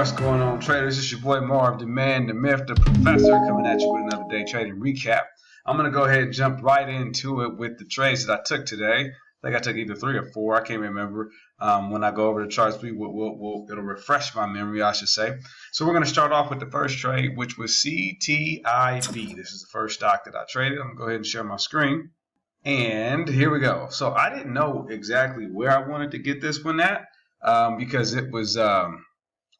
What's going on, traders? It's your boy Marv, the man, the myth, the professor, coming at you with another day trading recap. I'm going to go ahead and jump right into it with the trades that I took today. I think I took either 3 or 4. I can't remember. When I go over the charts, it'll refresh my memory, I should say. So we're going to start off with the first trade, which was CTIB. This is the first stock that I traded. I'm going to go ahead and share my screen. And here we go. So I didn't know exactly where I wanted to get this one at because it was...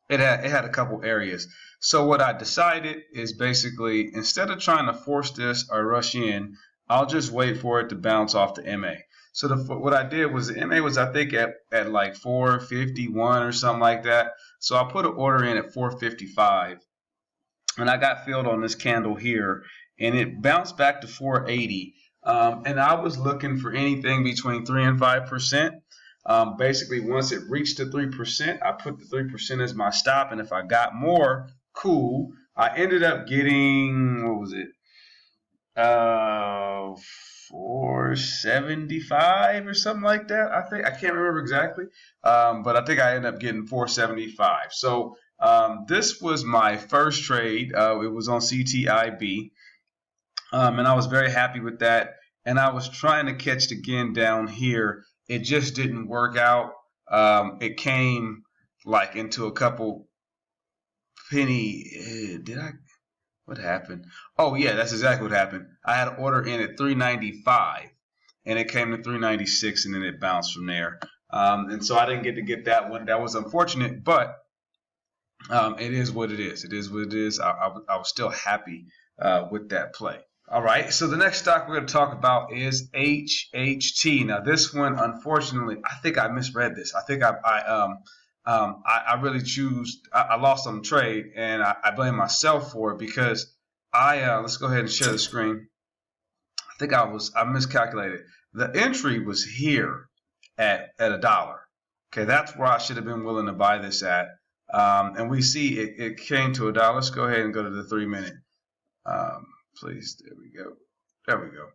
It had a couple areas. So what I decided is basically, instead of trying to force this or rush in, I'll just wait for it to bounce off the MA. So what I did was the MA was, I think, at like 451 or something like that. So I put an order in at 455, and I got filled on this candle here, and it bounced back to 480. And I was looking for anything between 3 and 5%. Basically, once it reached the 3%, I put the 3% as my stop, and if I got more, cool. I ended up getting, what was it, 475 or something like that. I can't remember exactly, but I think I ended up getting 475. So this was my first trade. It was on CTIB, and I was very happy with that. And I was trying to catch it again down here. It just didn't work out. It came like into a couple penny. What happened? Oh, yeah, that's exactly what happened. I had an order in at 395, and it came to 396, and then it bounced from there. And so I didn't get to get that one. That was unfortunate, but it is what it is. It is what it is. I was still happy with that play. All right, so the next stock we're going to talk about is HHT. Now, this one, unfortunately, I think I misread this. I think I really I lost on the trade, and I blame myself for it because let's go ahead and share the screen. I think I miscalculated. The entry was here at $1. Okay, that's where I should have been willing to buy this at. And we see it came to $1. Let's go ahead and go to the 3-minute. Please, there we go. There we go.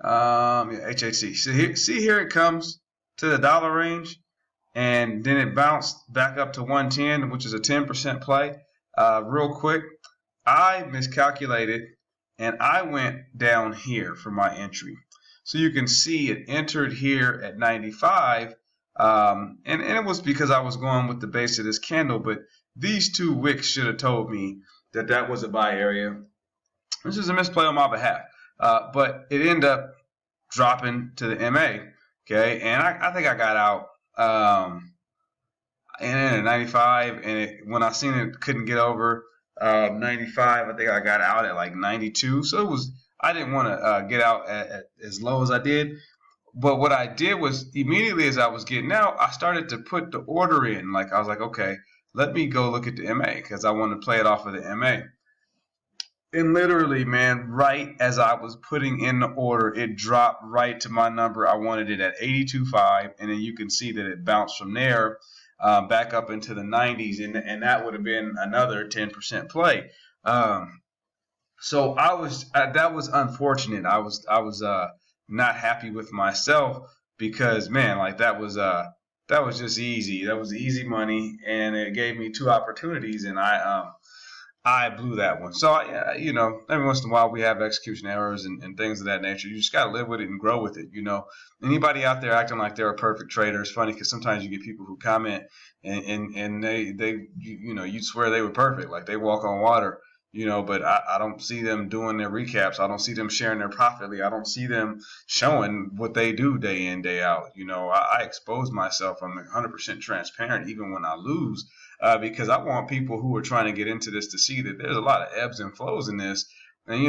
Yeah, HHC. See here it comes to the dollar range, and then it bounced back up to 110, which is a 10% play. Real quick, I miscalculated, and I went down here for my entry. So you can see it entered here at 95, and it was because I was going with the base of this candle, but these 2 wicks should have told me that that was a buy area. This is a misplay on my behalf, but it ended up dropping to the MA, okay? And I think I got out at 95, and when I seen it couldn't get over 95, I think I got out at like 92. So I didn't want to get out at as low as I did. But what I did was immediately as I was getting out, I started to put the order in. Like I was like, okay, let me go look at the MA because I want to play it off of the MA. And literally, man, right as I was putting in the order, it dropped right to my number. I wanted it at 82.5, and then you can see that it bounced from there back up into the 90s, and that would have been another 10% play. So that was unfortunate. I was not happy with myself because, man, like that was just easy. That was easy money, and it gave me 2 opportunities, and I blew that one. So, every once in a while we have execution errors and things of that nature. You just got to live with it and grow with it, Anybody out there acting like they're a perfect trader is funny because sometimes you get people who comment and they you'd swear they were perfect, like they walk on water, but I don't see them doing their recaps. I don't see them sharing their profitly. I don't see them showing what they do day in, day out. I expose myself. I'm 100% transparent even when I lose. Because I want people who are trying to get into this to see that there's a lot of ebbs and flows in this, and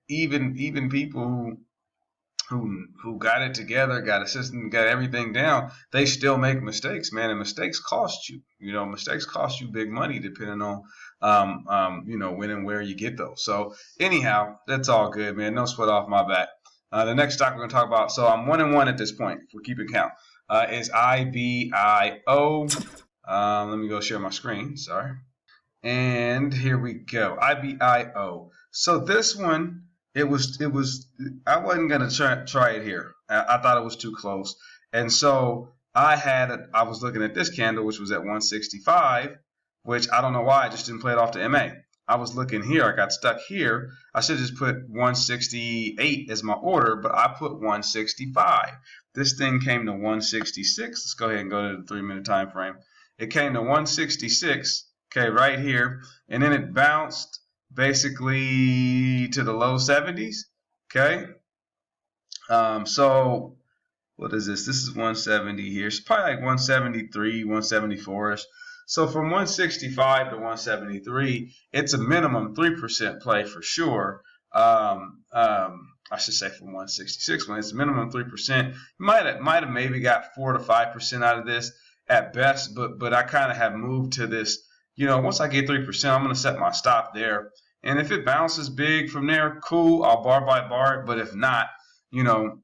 even people who got it together, got a system, got everything down, they still make mistakes, man, and mistakes cost you. Mistakes cost you big money depending on when and where you get those. So anyhow, that's all good, man. No sweat off my back. The next stock we're going to talk about, so I'm 1-1 at this point, if we're keeping count, is IBIO. Let me go share my screen. Sorry. And here we go. IBIO. So this one, I wasn't going to try it here. I thought it was too close. And so I was looking at this candle, which was at 165. which I don't know why I just didn't play it off to MA. I was looking here, I got stuck here. I should just put 168 as my order, but I put 165. This thing came to 166. Let's go ahead and go to the 3-minute time frame. It came to 166, okay, right here, and then it bounced basically to the low 70s, okay. So what is this? This is 170 here. It's probably like 173, 174ish. So from 165 to 173, it's a minimum 3% play for sure. I should say from 166, when it's a minimum 3%. Might have maybe got 4 to 5% out of this at best, but I kind of have moved to this. You know, once I get 3%, I'm going to set my stop there. And if it bounces big from there, cool. I'll bar by bar it. But if not, you know,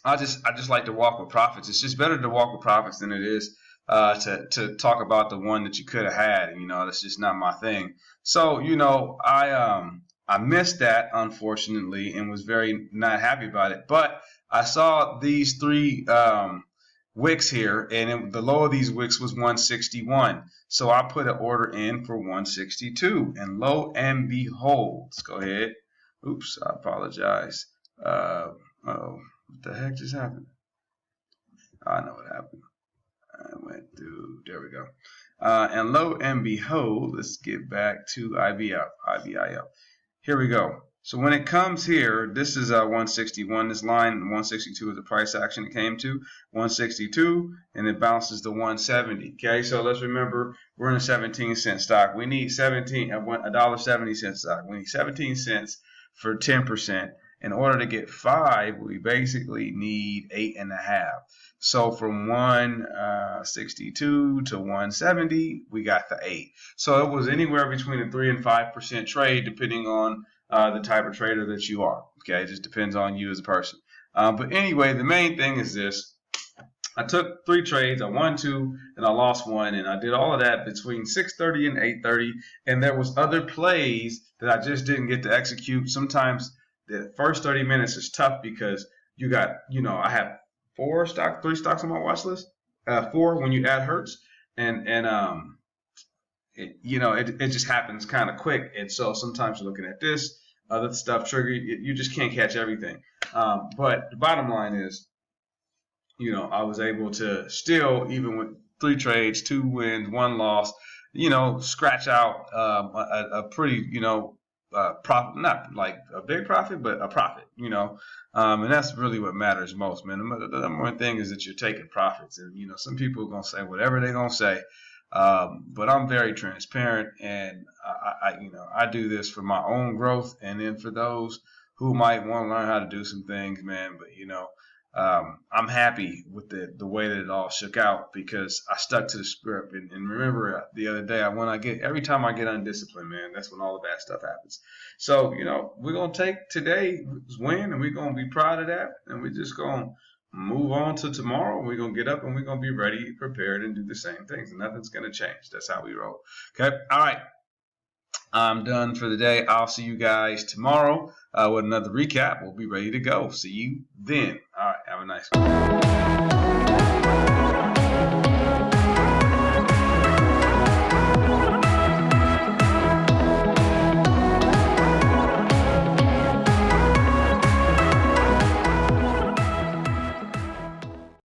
I just like to walk with profits. It's just better to walk with profits than it is to talk about the one that you could have had. You know, that's just not my thing. So, you know, I missed that, unfortunately, and was very not happy about it. But I saw these 3 wicks here, and the low of these wicks was 161. So I put an order in for 162, and lo and behold, let's go ahead. Oops, I apologize. Oh, what the heck just happened? I know what happened. I went through, there we go. And lo and behold, let's get back to IBIO. Here we go. So when it comes here, this is 161. This line 162 is the price action it came to 162, and it bounces to 170. Okay, so let's remember we're in a 17-cent stock. We need $1.70 stock. We need 17 cents for 10%. In order to get 5, we basically need 8.5. So from 162 to 170, we got the 8. So it was anywhere between a 3 and 5% trade, depending on the type of trader that you are. Okay, it just depends on you as a person. But anyway, the main thing is this. I took 3 trades. I won 2 and I lost 1, and I did all of that between 6:30 and 8:30. And there was other plays that I just didn't get to execute. Sometimes the first 30 minutes is tough because you got, you know, I have 3 stocks on my watch list. 4 when you add Hertz, and you know, it just happens kind of quick. And so sometimes you're looking at this other stuff trigger. You just can't catch everything. But the bottom line is, you know, I was able to still, even with 3 trades, 2 wins, 1 loss, you know, scratch out a pretty, you know, profit, not like a big profit, but a profit, you know. And that's really what matters most, man. The number one thing is that you're taking profits. And, you know, some people are going to say whatever they're going to say. But I'm very transparent, and I do this for my own growth, and then for those who might want to learn how to do some things, man. But, you know, I'm happy with the way that it all shook out because I stuck to the script. And remember the other day, every time I get undisciplined, man, that's when all the bad stuff happens. So, you know, we're going to take today's win, and we're going to be proud of that, and we're just going to move on to tomorrow. We're going to get up and we're going to be ready, prepared, and do the same things. And nothing's going to change. That's how we roll. Okay. All right. I'm done for the day. I'll see you guys tomorrow with another recap. We'll be ready to go. See you then. All right. Have a nice one.